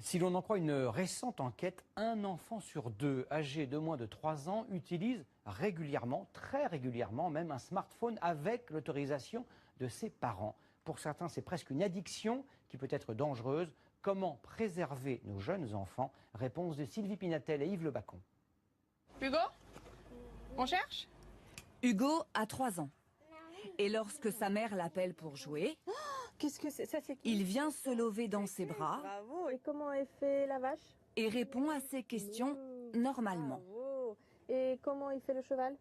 Si l'on en croit une récente enquête, un enfant sur deux âgé de moins de 3 ans utilise régulièrement, très régulièrement même, un smartphone avec l'autorisation de ses parents. Pour certains, c'est presque une addiction qui peut être dangereuse. Comment préserver nos jeunes enfants? Réponse de Sylvie Pinatel et Yves Le Bacon. Hugo, on cherche? Hugo a 3 ans. Et lorsque sa mère l'appelle pour jouer, Qu'est-ce que c'est? Ça, c'est qui? il vient se lever dans ses bras Bravo. Et comment elle fait la vache? et répond à ses questions normalement. Bravo. Et comment il fait le cheval?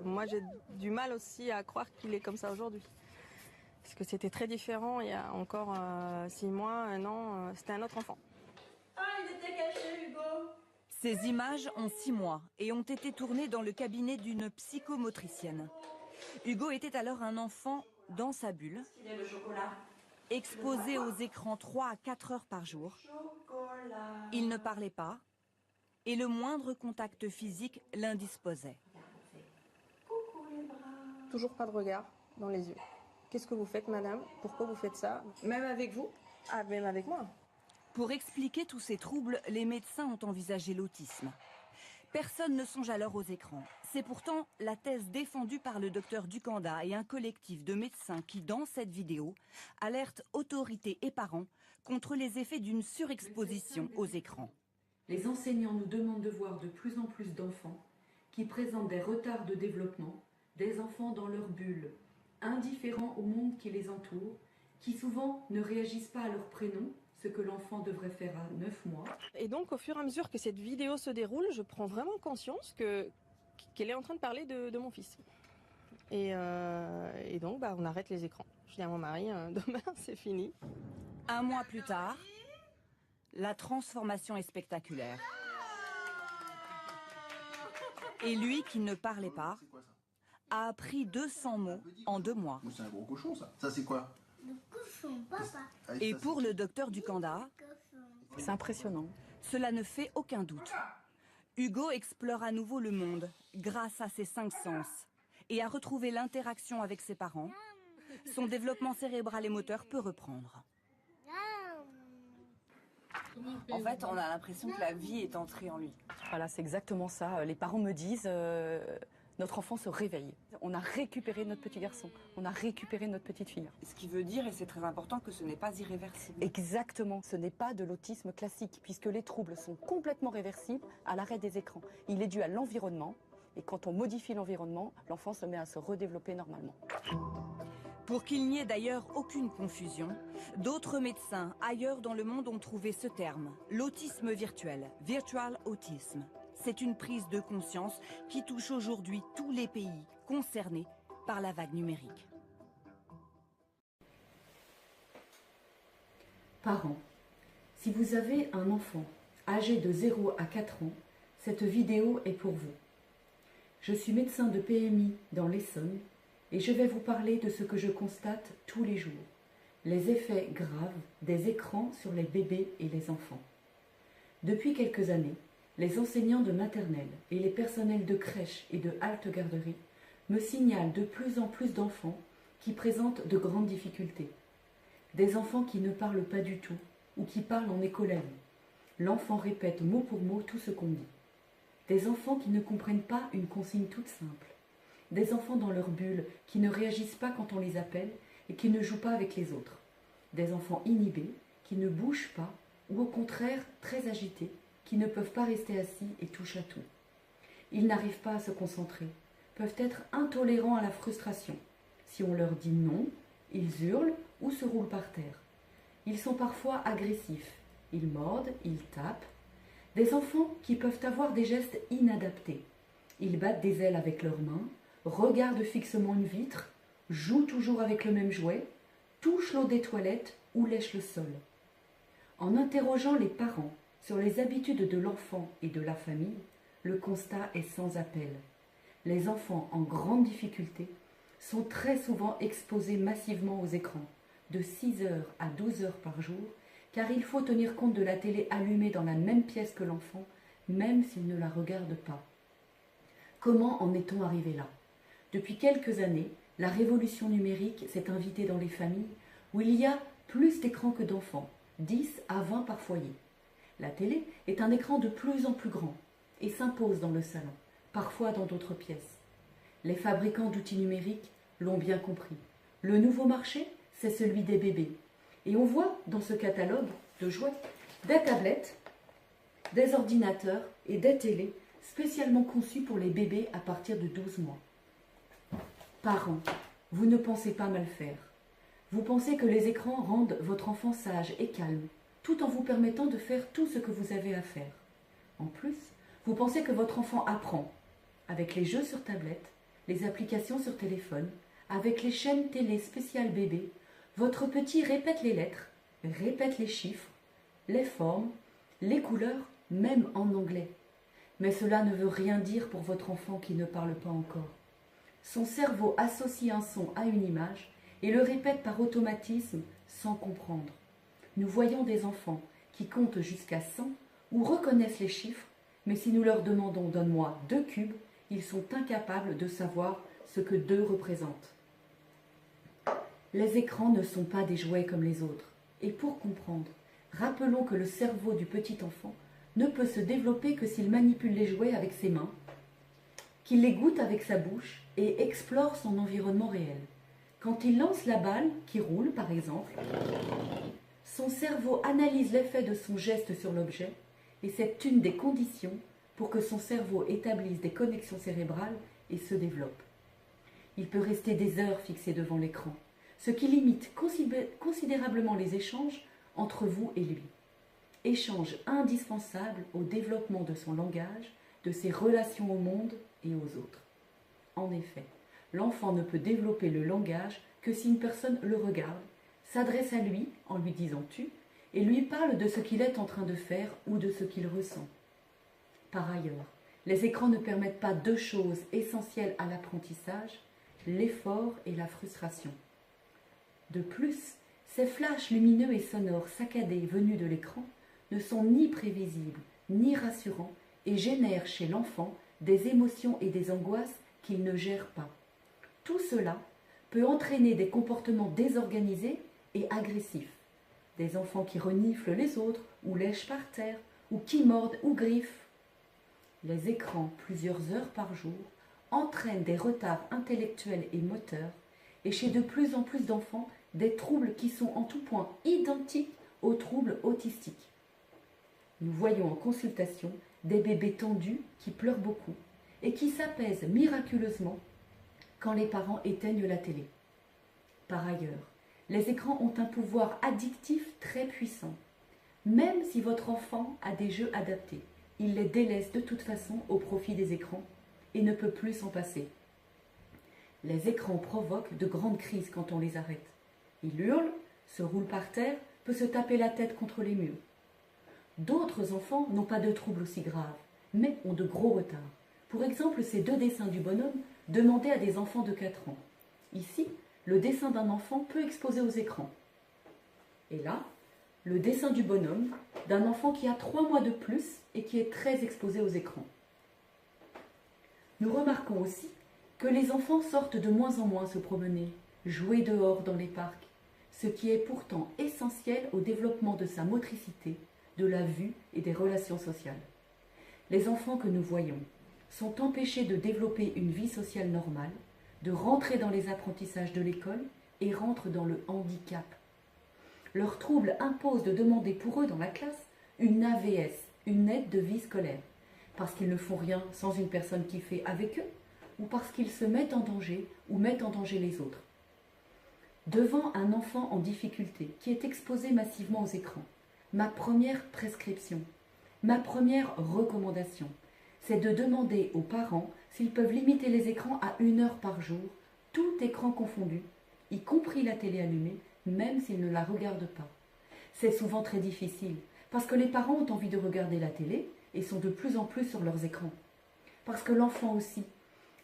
Moi, j'ai du mal aussi à croire qu'il est comme ça aujourd'hui. Parce que c'était très différent il y a encore 6 mois, 1 an. C'était un autre enfant. Ah, il était caché, Hugo. Ces images ont 6 mois et ont été tournées dans le cabinet d'une psychomotricienne. Hugo était alors un enfant dans sa bulle, Il est le chocolat. exposé aux écrans 3 à 4 heures par jour. Chocolat. Il ne parlait pas et le moindre contact physique l'indisposait. Coucou les bras. Toujours pas de regard dans les yeux. Qu'est-ce que vous faites, madame? Pourquoi vous faites ça? Même avec vous? Ah, même avec moi. Pour expliquer tous ces troubles, les médecins ont envisagé l'autisme. Personne ne songe alors aux écrans. C'est pourtant la thèse défendue par le docteur Ducanda et un collectif de médecins qui, dans cette vidéo, alertent autorités et parents contre les effets d'une surexposition aux écrans. Les enseignants nous demandent de voir de plus en plus d'enfants qui présentent des retards de développement, des enfants dans leur bulle, indifférents au monde qui les entoure, qui souvent ne réagissent pas à leur prénom, ce que l'enfant devrait faire à 9 mois. Et donc, au fur et à mesure que cette vidéo se déroule, je prends vraiment conscience qu'elle est en train de parler de mon fils. Et donc, on arrête les écrans. Je dis à mon mari, demain, c'est fini. 1 mois plus tard, la transformation est spectaculaire. Et lui, qui ne parlait pas, a appris 200 mots en 2 mois. C'est un gros cochon, ça. Ça, c'est quoi? Le cochon, papa. Et pour le docteur Ducanda, C'est impressionnant. cela ne fait aucun doute. Hugo explore à nouveau le monde grâce à ses 5 sens et a retrouvé l'interaction avec ses parents. Son développement cérébral et moteur peut reprendre. En fait, on a l'impression que la vie est entrée en lui. Voilà, c'est exactement ça. Les parents me disent, notre enfant se réveille. On a récupéré notre petit garçon, on a récupéré notre petite fille. Ce qui veut dire, et c'est très important, que ce n'est pas irréversible. Exactement, ce n'est pas de l'autisme classique, puisque les troubles sont complètement réversibles à l'arrêt des écrans. Il est dû à l'environnement, et quand on modifie l'environnement, l'enfant se met à se redévelopper normalement. Pour qu'il n'y ait d'ailleurs aucune confusion, d'autres médecins ailleurs dans le monde ont trouvé ce terme, l'autisme virtuel, virtual autism. C'est une prise de conscience qui touche aujourd'hui tous les pays concernés par la vague numérique. Parents, si vous avez un enfant âgé de 0 à 4 ans, cette vidéo est pour vous. Je suis médecin de PMI dans l'Essonne et je vais vous parler de ce que je constate tous les jours, les effets graves des écrans sur les bébés et les enfants. Depuis quelques années, les enseignants de maternelle et les personnels de crèche et de halte garderie me signalent de plus en plus d'enfants qui présentent de grandes difficultés. Des enfants qui ne parlent pas du tout ou qui parlent en écholalie. L'enfant répète mot pour mot tout ce qu'on dit. Des enfants qui ne comprennent pas une consigne toute simple. Des enfants dans leur bulle qui ne réagissent pas quand on les appelle et qui ne jouent pas avec les autres. Des enfants inhibés qui ne bougent pas ou au contraire très agités, qui ne peuvent pas rester assis et touchent à tout. Ils n'arrivent pas à se concentrer, peuvent être intolérants à la frustration. Si on leur dit non, ils hurlent ou se roulent par terre. Ils sont parfois agressifs, ils mordent, ils tapent. Des enfants qui peuvent avoir des gestes inadaptés. Ils battent des ailes avec leurs mains, regardent fixement une vitre, jouent toujours avec le même jouet, touchent l'eau des toilettes ou lèchent le sol. En interrogeant les parents sur les habitudes de l'enfant et de la famille, le constat est sans appel. Les enfants en grande difficulté sont très souvent exposés massivement aux écrans, de 6 heures à 12 heures par jour, car il faut tenir compte de la télé allumée dans la même pièce que l'enfant, même s'il ne la regarde pas. Comment en est-on arrivé là? Depuis quelques années, la révolution numérique s'est invitée dans les familles où il y a plus d'écrans que d'enfants, 10 à 20 par foyer. La télé est un écran de plus en plus grand et s'impose dans le salon, parfois dans d'autres pièces. Les fabricants d'outils numériques l'ont bien compris. Le nouveau marché, c'est celui des bébés. Et on voit dans ce catalogue de jouets des tablettes, des ordinateurs et des télés spécialement conçus pour les bébés à partir de 12 mois. Parents, vous ne pensez pas mal faire. Vous pensez que les écrans rendent votre enfant sage et calme, tout en vous permettant de faire tout ce que vous avez à faire. En plus, vous pensez que votre enfant apprend, avec les jeux sur tablette, les applications sur téléphone, avec les chaînes télé spéciales bébé, votre petit répète les lettres, répète les chiffres, les formes, les couleurs, même en anglais. Mais cela ne veut rien dire pour votre enfant qui ne parle pas encore. Son cerveau associe un son à une image et le répète par automatisme sans comprendre. Nous voyons des enfants qui comptent jusqu'à 100 ou reconnaissent les chiffres, mais si nous leur demandons « donne-moi 2 cubes », ils sont incapables de savoir ce que 2 représente. Les écrans ne sont pas des jouets comme les autres. Et pour comprendre, rappelons que le cerveau du petit enfant ne peut se développer que s'il manipule les jouets avec ses mains, qu'il les goûte avec sa bouche et explore son environnement réel. Quand il lance la balle, qui roule par exemple, son cerveau analyse l'effet de son geste sur l'objet et c'est une des conditions pour que son cerveau établisse des connexions cérébrales et se développe. Il peut rester des heures fixé devant l'écran, ce qui limite considérablement les échanges entre vous et lui. Échange indispensable au développement de son langage, de ses relations au monde et aux autres. En effet, l'enfant ne peut développer le langage que si une personne le regarde, s'adresse à lui en lui disant « tu » et lui parle de ce qu'il est en train de faire ou de ce qu'il ressent. Par ailleurs, les écrans ne permettent pas 2 choses essentielles à l'apprentissage, l'effort et la frustration. De plus, ces flashs lumineux et sonores saccadés venus de l'écran ne sont ni prévisibles, ni rassurants et génèrent chez l'enfant des émotions et des angoisses qu'il ne gère pas. Tout cela peut entraîner des comportements désorganisés et agressifs. Des enfants qui reniflent les autres, ou lèchent par terre, ou qui mordent ou griffent. Les écrans, plusieurs heures par jour, entraînent des retards intellectuels et moteurs, et chez de plus en plus d'enfants, des troubles qui sont en tout point identiques aux troubles autistiques. Nous voyons en consultation des bébés tendus qui pleurent beaucoup et qui s'apaisent miraculeusement quand les parents éteignent la télé. Par ailleurs, les écrans ont un pouvoir addictif très puissant. Même si votre enfant a des jeux adaptés, il les délaisse de toute façon au profit des écrans et ne peut plus s'en passer. Les écrans provoquent de grandes crises quand on les arrête. Il hurle, se roule par terre, peut se taper la tête contre les murs. D'autres enfants n'ont pas de troubles aussi graves, mais ont de gros retards. Pour exemple, ces 2 dessins du bonhomme demandés à des enfants de 4 ans. Ici, le dessin d'un enfant peu exposé aux écrans. Et là, le dessin du bonhomme d'un enfant qui a 3 mois de plus et qui est très exposé aux écrans. Nous remarquons aussi que les enfants sortent de moins en moins se promener, jouer dehors dans les parcs, ce qui est pourtant essentiel au développement de sa motricité, de la vue et des relations sociales. Les enfants que nous voyons sont empêchés de développer une vie sociale normale, de rentrer dans les apprentissages de l'école et rentrent dans le handicap. Leurs troubles imposent de demander pour eux dans la classe une AVS, une aide de vie scolaire, parce qu'ils ne font rien sans une personne qui fait avec eux, ou parce qu'ils se mettent en danger ou mettent en danger les autres. Devant un enfant en difficulté qui est exposé massivement aux écrans, ma première prescription, ma première recommandation, c'est de demander aux parents s'ils peuvent limiter les écrans à 1 heure par jour, tout écran confondu, y compris la télé allumée, même s'ils ne la regardent pas. C'est souvent très difficile, parce que les parents ont envie de regarder la télé et sont de plus en plus sur leurs écrans. Parce que l'enfant aussi.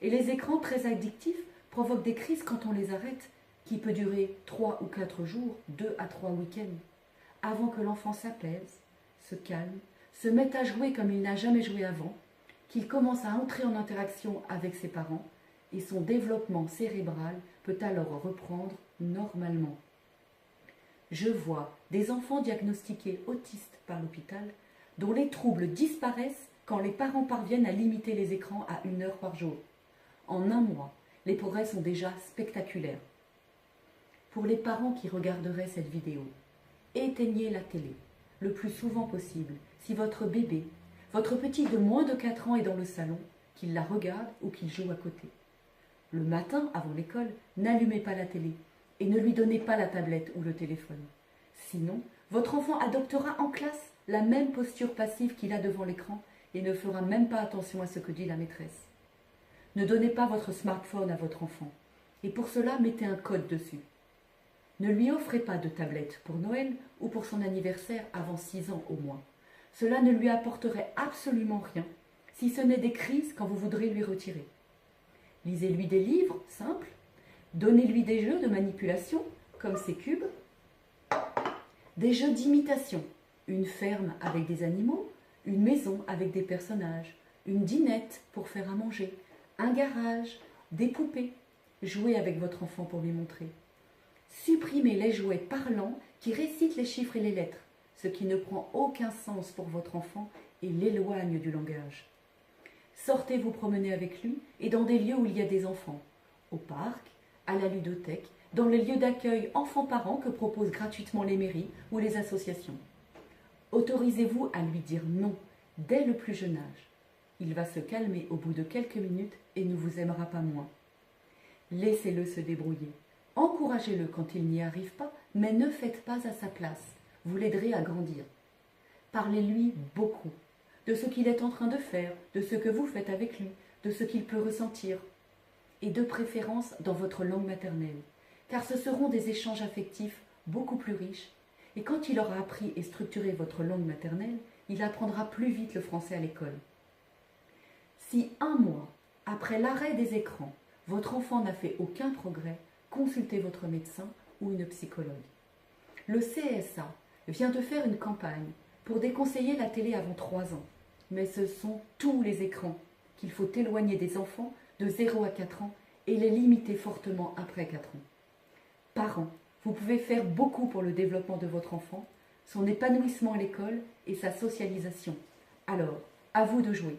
Et les écrans très addictifs provoquent des crises quand on les arrête, qui peut durer 3 ou 4 jours, 2 à 3 week-ends, avant que l'enfant s'apaise, se calme, se mette à jouer comme il n'a jamais joué avant, qu'il commence à entrer en interaction avec ses parents, et son développement cérébral peut alors reprendre normalement. Je vois des enfants diagnostiqués autistes par l'hôpital dont les troubles disparaissent quand les parents parviennent à limiter les écrans à 1 heure par jour. En un mois, les progrès sont déjà spectaculaires. Pour les parents qui regarderaient cette vidéo, éteignez la télé le plus souvent possible si votre bébé, votre petit de moins de 4 ans est dans le salon, qu'il la regarde ou qu'il joue à côté. Le matin, avant l'école, n'allumez pas la télé et ne lui donnez pas la tablette ou le téléphone. Sinon, votre enfant adoptera en classe la même posture passive qu'il a devant l'écran et ne fera même pas attention à ce que dit la maîtresse. Ne donnez pas votre smartphone à votre enfant et pour cela, mettez un code dessus. Ne lui offrez pas de tablette pour Noël ou pour son anniversaire avant 6 ans au moins. Cela ne lui apporterait absolument rien, si ce n'est des crises quand vous voudrez lui retirer. Lisez-lui des livres simples, donnez-lui des jeux de manipulation, comme ces cubes, des jeux d'imitation, une ferme avec des animaux, une maison avec des personnages, une dinette pour faire à manger, un garage, des poupées. Jouez avec votre enfant pour lui montrer. Supprimez les jouets parlants qui récitent les chiffres et les lettres, ce qui ne prend aucun sens pour votre enfant et l'éloigne du langage. Sortez vous promener avec lui et dans des lieux où il y a des enfants, au parc, à la ludothèque, dans les lieux d'accueil enfants-parents que proposent gratuitement les mairies ou les associations. Autorisez-vous à lui dire non dès le plus jeune âge. Il va se calmer au bout de quelques minutes et ne vous aimera pas moins. Laissez-le se débrouiller. Encouragez-le quand il n'y arrive pas, mais ne faites pas à sa place. Vous l'aiderez à grandir. Parlez-lui beaucoup de ce qu'il est en train de faire, de ce que vous faites avec lui, de ce qu'il peut ressentir, et de préférence dans votre langue maternelle, car ce seront des échanges affectifs beaucoup plus riches, et quand il aura appris et structuré votre langue maternelle, il apprendra plus vite le français à l'école. Si 1 mois après l'arrêt des écrans, votre enfant n'a fait aucun progrès, consultez votre médecin ou une psychologue. Le CSA vient de faire une campagne pour déconseiller la télé avant 3 ans. Mais ce sont tous les écrans qu'il faut éloigner des enfants de 0 à 4 ans et les limiter fortement après 4 ans. Parents, vous pouvez faire beaucoup pour le développement de votre enfant, son épanouissement à l'école et sa socialisation. Alors, à vous de jouer.